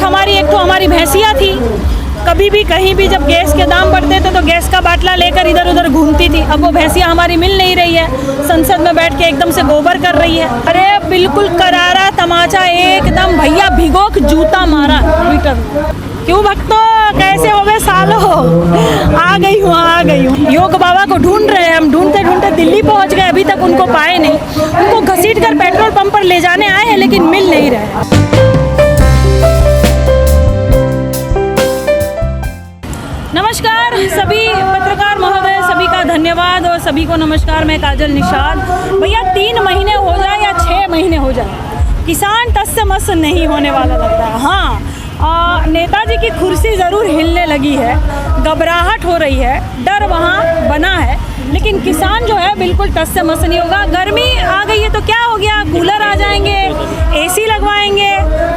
एक तो हमारी भैंसिया थी, कभी भी कहीं भी जब गैस के दाम बढ़ते थे तो गैस का बाटला लेकर इधर उधर घूमती थी। अब वो भैंसिया हमारी मिल नहीं रही है, संसद में बैठ के एकदम से गोबर कर रही है। अरे बिल्कुल करारा तमाचा एकदम, भैया भिगो के जूता मारा ट्विटर। क्यों भक्तों, कैसे हो गए सालों? आ गई हूँ। योग बाबा को ढूंढ रहे हैं हम, ढूंढते ढूंढते दिल्ली पहुंच गए, अभी तक उनको पाए नहीं। उनको घसीट कर पेट्रोल पंप पर ले जाने आए हैं लेकिन मिल नहीं रहे। नमस्कार सभी पत्रकार महोदय, सभी का धन्यवाद और सभी को नमस्कार। मैं काजल निषाद। भैया 3 महीने हो जाए या 6 महीने हो जाए, किसान टस से मस नहीं होने वाला लगता है। हाँ, नेताजी की कुर्सी ज़रूर हिलने लगी है, घबराहट हो रही है, डर वहाँ बना है, लेकिन किसान जो है बिल्कुल टस से मस नहीं होगा। गर्मी आ गई है तो क्या हो गया, कूलर आ जाएंगे, एसी लगवाएंगे,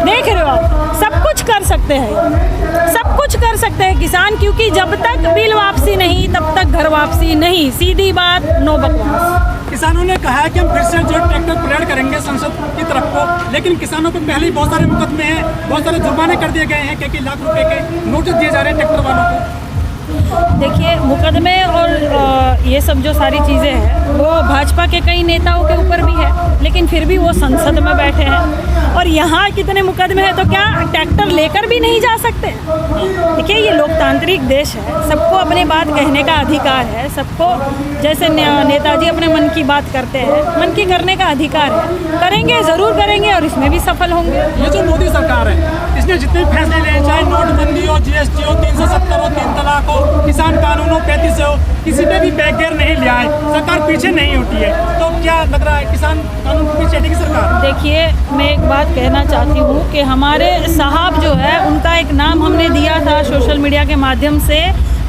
देख रहे हो आप, सब कुछ कर सकते हैं, सब कुछ कर सकते हैं किसान, क्योंकि जब तक बिल वापसी नहीं तब तक घर वापसी नहीं। सीधी बात, नो बकवास। किसानों ने कहा है कि हम फिर से जो ट्रैक्टर परेड करेंगे संसद की तरफ को, लेकिन किसानों को पहले ही बहुत सारे मुकदमे हैं, बहुत सारे जुर्माने कर दिए गए हैं, कई लाख रुपए के नोटिस दिए जा रहे हैं ट्रैक्टर वालों को। देखिए, मुकदमे और ये सब जो सारी चीज़ें हैं वो भाजपा के कई नेताओं के ऊपर भी है, लेकिन फिर भी वो संसद में बैठे हैं। और यहाँ कितने मुकदमे हैं तो क्या ट्रैक्टर लेकर भी नहीं जा सकते? देखिए, ये लोकतांत्रिक देश है, सबको अपनी बात कहने का अधिकार है, सबको जैसे नेताजी अपने मन की बात करते हैं, मन की करने का अधिकार है। करेंगे, ज़रूर करेंगे और इसमें भी सफल होंगे। ये जो मोदी सरकार है, इसने जितने फैसले लिए, चाहे नोटबंदी हो, GST हो, 370 हो, 3 तलाक हो, किसान कानून हो, 35 हो, किसी पे भी बैकगेयर नहीं लिया है, सरकार पीछे नहीं उठी है। तो क्या लग रहा है, किसान कानून पीछे हटेगी सरकार? देखिए, मैं एक बात कहना चाहती हूँ कि हमारे साहब जो है उनका एक नाम हमने दिया था सोशल मीडिया के माध्यम से,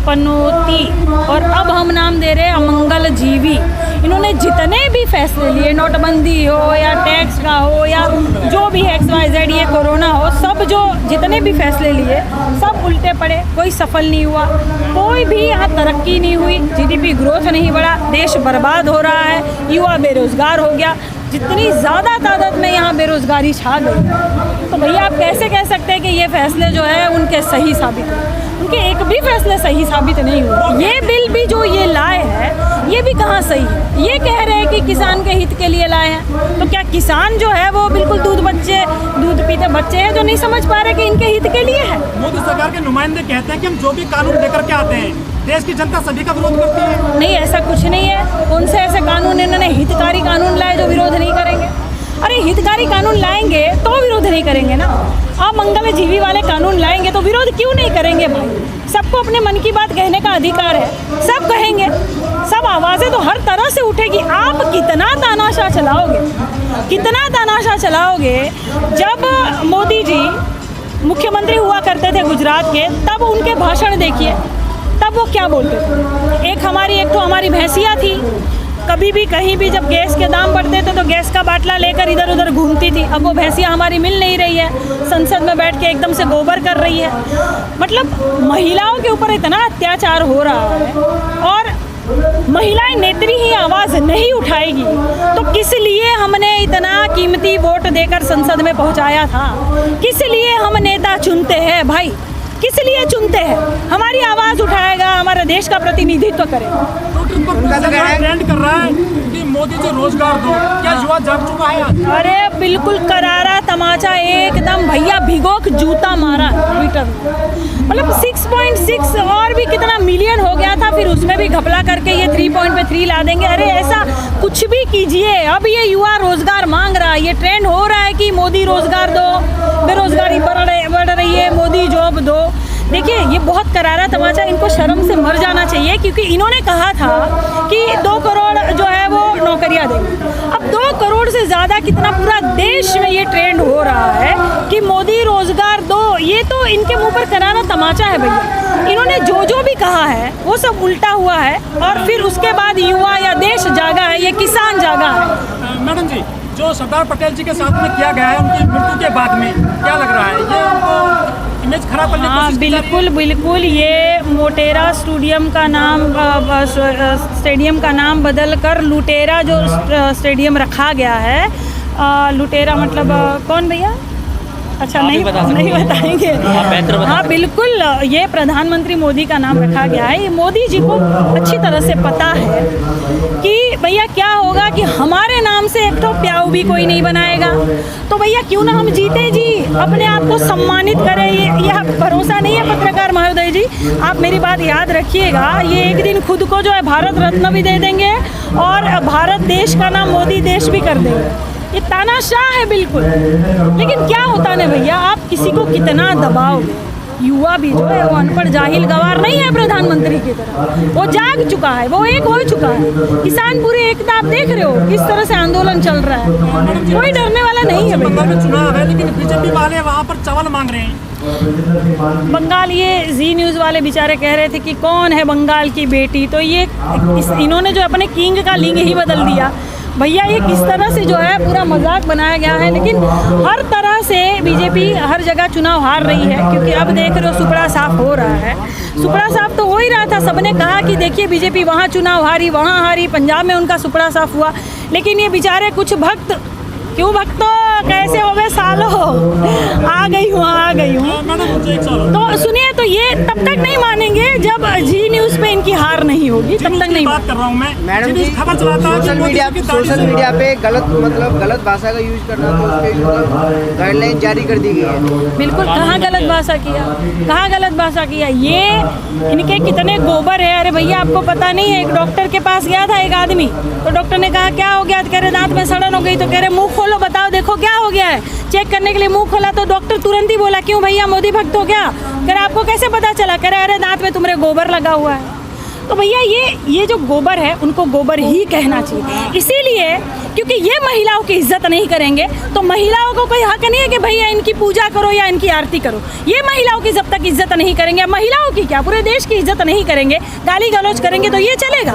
पनौती, और अब हम नाम दे रहे हैं अमंगल जीवी। इन्होंने जितने भी फैसले लिए, नोटबंदी हो या टैक्स का हो या जो भी XYZ, ये कोरोना हो, सब जो जितने भी फैसले लिए सब उल्टे पड़े, कोई सफल नहीं हुआ, कोई भी यहाँ तरक्की नहीं हुई, GDP ग्रोथ नहीं बढ़ा, देश बर्बाद हो रहा है, युवा बेरोजगार हो गया, जितनी ज़्यादा तादाद में यहाँ बेरोजगारी छा गई। तो भैया आप कैसे कह सकते हैं कि ये फैसले जो है उनके सही साबित हुए? उनके एक भी फैसले सही साबित नहीं हुए। ये बिल भी जो ये लाए हैं ये भी कहाँ सही है? ये कह रहे हैं कि किसान के हित के लिए लाए हैं, तो क्या किसान जो है वो बिल्कुल दूध पीते बच्चे हैं जो नहीं समझ पा रहे कि इनके हित के लिए है? मोदी सरकार के नुमाइंदे कहते हैं कि हम जो भी कानून लेकर के आते हैं देश की जनता सभी का विरोध करती है। नहीं, ऐसा कुछ नहीं है। कौन से ऐसे कानून इन्होंने हितकारी कानून लाए जो विरोध नहीं करेंगे? अरे हितकारी कानून लाएंगे तो विरोध नहीं करेंगे ना। आप मंगल जीवी वाले कानून लाएंगे तो विरोध क्यों नहीं करेंगे भाई? सबको अपने मन की बात कहने का अधिकार है, सब कहेंगे, सब आवाज़ें तो हर तरह से उठेगी। आप कितना तानाशाह चलाओगे, कितना तानाशाह चलाओगे? जब मोदी जी मुख्यमंत्री हुआ करते थे गुजरात के, तब उनके भाषण देखिए, तब वो क्या बोलते थे। एक तो हमारी भैंसिया थी, कभी भी कहीं भी जब गैस के दाम बढ़ते थे तो गैस का बाटला लेकर इधर उधर घूमती थी। अब वो भैंसिया हमारी मिल नहीं रही है, संसद में बैठ के एकदम से गोबर कर रही है। मतलब महिलाओं के ऊपर इतना अत्याचार हो रहा है, और महिलाएं नेत्री ही आवाज़ नहीं उठाएगी तो किस लिए हमने इतना कीमती वोट देकर संसद में पहुंचाया था? किस लिए हम नेता चुनते हैं भाई? किस लिए चुनते हैं? हमारी आवाज़ उठाएगा, हमारे देश का प्रतिनिधित्व करेगा। ट्रेंड कर रहा है कि मोदी जो रोजगार दो, क्या युवा जाग चुका है आज? अरे बिल्कुल करारा तमाचा एकदम, भैया भिगो के जूता मारा ट्विटर। मतलब 6.6 और भी कितना मिलियन हो गया था, फिर उसमें भी घपला करके ये 3.3 ला देंगे। अरे ऐसा कुछ भी कीजिए, अब ये युवा रोजगार मांग रहा है, ये ट्रेंड हो रहा है कि मोदी रोजगार दो, बेरोजगारी बढ़ रही है, मोदी जॉब दो। देखिए, ये बहुत करारा तमाचा, इनको शर्म से मर जाना चाहिए, क्योंकि इन्होंने कहा था कि 2 करोड़ जो है वो नौकरियां देंगे। अब 2 करोड़ से ज़्यादा कितना पूरा देश में ये ट्रेंड हो रहा है कि मोदी रोजगार दो, ये तो इनके मुंह पर करारा तमाचा है भैया। इन्होंने जो भी कहा है वो सब उल्टा हुआ है, और फिर उसके बाद युवा या देश जागा है, ये किसान जागा है। मैडम जी, जो सरदार पटेल जी के साथ में किया गया है उनकी मृत्यु के बाद में, क्या लग रहा है, ये उनको इमेज खराब करने की कोशिश की जा रही है? बिल्कुल ये मोटेरा स्टेडियम का नाम बदलकर लुटेरा जो स्टेडियम रखा गया है। लुटेरा मतलब कौन भैया? अच्छा, आप ही नहीं बता सकते नहीं हैं। बताएंगे। आप बेहतर बता हाँ सकते बिल्कुल, ये प्रधानमंत्री मोदी का नाम रखा गया है। ये मोदी जी को अच्छी तरह से पता है कि भैया क्या होगा कि हमारे नाम से एक तो प्याऊ भी कोई नहीं बनाएगा, तो भैया क्यों ना हम जीते जी, अपने आप को सम्मानित करें। ये यह भरोसा नहीं है पत्रकार महोदय जी, आप मेरी बात याद रखिएगा। ये एक दिन खुद को जो है भारत रत्न भी दे देंगे और भारत देश का नाम मोदी देश भी कर देंगे। ये तानाशाह है बिल्कुल। लेकिन क्या होता है भैया, आप किसी को कितना दबाओगे, युवा भी जो है वो अनपढ़ जाहिल गवार नहीं है प्रधानमंत्री की तरह, वो जाग चुका है, वो एक हो चुका है। किसान पूरे एकता आप देख रहे हो किस तरह से आंदोलन चल रहा है, कोई डरने वाला नहीं है बंगाल भैया। में चुनाव है लेकिन बीजेपी वाले वहाँ पर चावल मांग रहे हैं। बंगाल, ये जी न्यूज़ वाले बेचारे कह रहे थे कि कौन है बंगाल की बेटी, तो ये इन्होंने जो अपने किंग का लिंग ही बदल दिया भैया। ये किस तरह से जो है पूरा मजाक बनाया गया है। लेकिन हर तरह से बीजेपी हर जगह चुनाव हार रही है, क्योंकि अब देख रहे हो सुपड़ा साफ हो रहा है। सुपड़ा साफ तो हो ही रहा था, सबने कहा कि देखिए बीजेपी वहाँ चुनाव हारी, वहाँ हारी, पंजाब में उनका सुपड़ा साफ हुआ। लेकिन ये बेचारे कुछ भक्त, क्यों भक्तों कैसे हो गए सालों, आ गई हूँ। मैडम मुझे एक सवाल तो सुनिए, तो ये तब तक नहीं मानेंगे जब जी न्यूज़ पे इनकी हार नहीं होगी, तब तक नहीं। बात कर रहा हूँ मैं। मैडम जी, खबर चलाता है सोशल मीडिया पे गलत भाषा का यूज करना, तो उस पर गाइडलाइन जारी कर दी गई है। बिल्कुल, कहाँ गलत भाषा किया, कहाँ गलत भाषा किया। ये इनके कितने गोबर है। अरे भैया आपको पता नहीं है, एक डॉक्टर के पास गया था एक आदमी, तो डॉक्टर ने कहा क्या हो गया, तो कह रहे दांत में सड़न हो गई, तो कह रहे मुंह खोलो बताओ देखो क्या हो गया है। चेक करने के लिए मुंह खोला तो डॉक्टर तुरंत ही बोला क्यों भैया मोदी भक्त हो क्या, कह रहे आपको कैसे पता चला, कह रहे अरे दांत में तुम्हारे गोबर लगा हुआ है। तो भैया ये जो गोबर है उनको गोबर ही कहना चाहिए, इसीलिए क्योंकि ये महिलाओं की इज्जत नहीं करेंगे तो महिलाओं को कोई हक नहीं है कि भैया इनकी पूजा करो या इनकी आरती करो। ये महिलाओं की जब तक इज्जत नहीं करेंगे, महिलाओं की क्या पूरे देश की इज्जत नहीं करेंगे, गाली गलौज करेंगे तो ये चलेगा।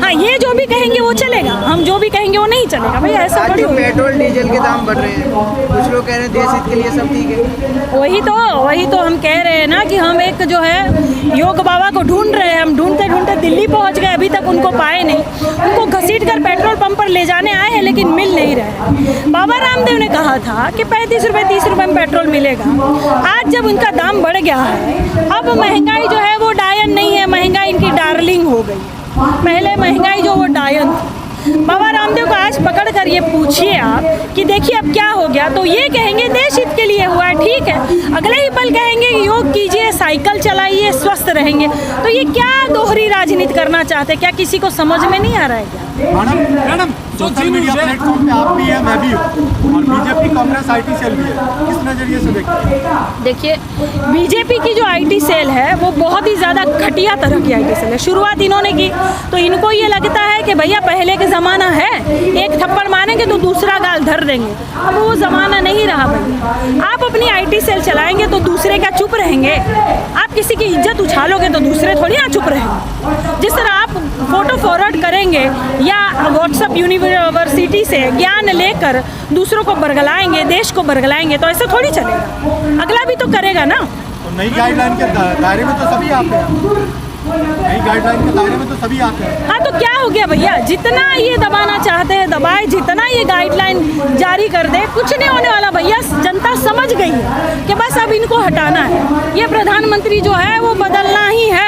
हाँ, ये जो भी कहेंगे वो चलेगा, हम जो भी कहेंगे वो नहीं चलेगा भैया, ऐसा आज थोड़ी जो होगा। पेट्रोल डीजल के दाम बढ़ रहे हैं, कुछ लोग कह रहे हैं देश हित के लिए सब ठीक है। वही तो हम कह रहे हैं ना कि हम एक जो है योग बाबा को ढूंढ रहे हैं। हम ढूंढते ढूंढते दिल्ली पहुंच गए, अभी तक उनको पाए नहीं। उनको घसीट कर पेट्रोल पंप पर ले जाने आए हैं लेकिन मिल नहीं रहे। बाबा रामदेव ने कहा था कि 35 रुपये 30 रुपये में पेट्रोल मिलेगा। आज जब उनका दाम बढ़ गया है, अब महंगाई जो है वो डायन नहीं है, महंगाई इनकी डार्लिंग हो गई। पहले महंगाई जो वो डायन थी। बाबा रामदेव को आज पकड़ कर ये पूछिए आप कि देखिए अब क्या हो गया, तो ये कहेंगे देश हित के लिए हुआ है, ठीक है। अगले ही पल कहेंगे योग कीजिए, साइकिल चलाइए, स्वस्थ रहेंगे। तो ये क्या दोहरी राजनीति करना चाहते हैं, क्या किसी को समझ में नहीं आ रहा है क्या? मैडम जो सोशल मीडिया प्लेटफॉर्म पे आप भी है, मैं भी हूँ, और बीजेपी कांग्रेस आईटी सेल भी है, किस नजरिए से देखते हैं? देखिए, बीजेपी की जो आईटी सेल है वो बहुत ही ज़्यादा घटिया तरह की आईटी सेल है। शुरुआत इन्होंने की तो इनको ये लगता है कि भैया पहले के ज़माना है, एक थप्पड़ मारेंगे तो दूसरा गाल धर देंगे। अब वो ज़माना नहीं रहा भैया। आप अपनी आईटी सेल चलाएंगे तो दूसरे का चुप रहेंगे। आप किसी की इज्जत उछालोगे तो दूसरे थोड़ी ना चुप रहेंगे। जिस तरह आप फोटो फॉरवर्ड करेंगे या व्हाट्सएप यूनिवर्सिटी से ज्ञान लेकर दूसरों को बरगलाएंगे, देश को बरगलाएंगे, तो ऐसे थोड़ी चलेगा। अगला भी तो करेगा ना। तो नई गाइडलाइन के दायरे में तो सभी आते हैं, नई गाइडलाइन के दायरे में तो सभी आते हैं। हाँ, तो क्या हो गया भैया, जितना ये दबाना चाहते हैं दबाए, जितना ये गाइडलाइन जारी कर दे, कुछ नहीं होने वाला भैया। जनता समझ गई है कि बस अब इनको हटाना है। ये प्रधानमंत्री जो है वो बदलना ही है।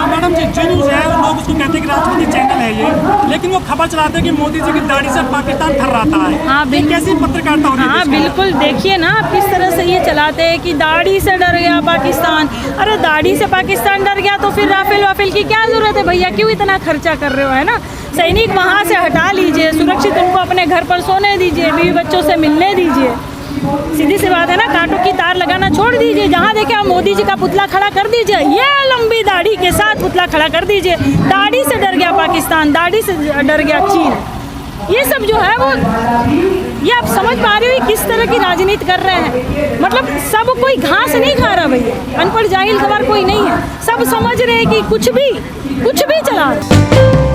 मैडम जी न्यूज़ है, लोग उसको कहते हैं कि राजनीति चैनल है ये, लेकिन वो खबर चलाते हैं कि मोदी जी की दाढ़ी से पाकिस्तान थर्राता है। हाँ, ये कैसी पत्रकारिता हो रही है हाँ देश में? बिल्कुल, देखिए ना आप किस तरह से ये चलाते हैं कि दाढ़ी से डर गया पाकिस्तान। अरे दाढ़ी से पाकिस्तान डर गया तो फिर राफेल की क्या जरूरत है भैया, क्यों इतना खर्चा कर रहे हो, है ना। सैनिक वहाँ से हटा लीजिए, सुरक्षित उनको अपने घर पर सोने दीजिए, बीवी बच्चों से मिलने दीजिए। सीधी सी बात है ना, कांटों की तार लगाना छोड़ दीजिए। जहाँ देखे आप मोदी जी का पुतला खड़ा कर दीजिए, ये लंबी दाढ़ी के साथ पुतला खड़ा कर दीजिए। दाढ़ी से डर गया पाकिस्तान, दाढ़ी से डर गया चीन। ये सब जो है वो, ये आप समझ पा रहे हो किस तरह की राजनीति कर रहे हैं। मतलब सब कोई घास नहीं खा रहा भैया, अनपढ़ जाहिल गवार कोई नहीं है। सब समझ रहे हैं कि कुछ भी चला रहे।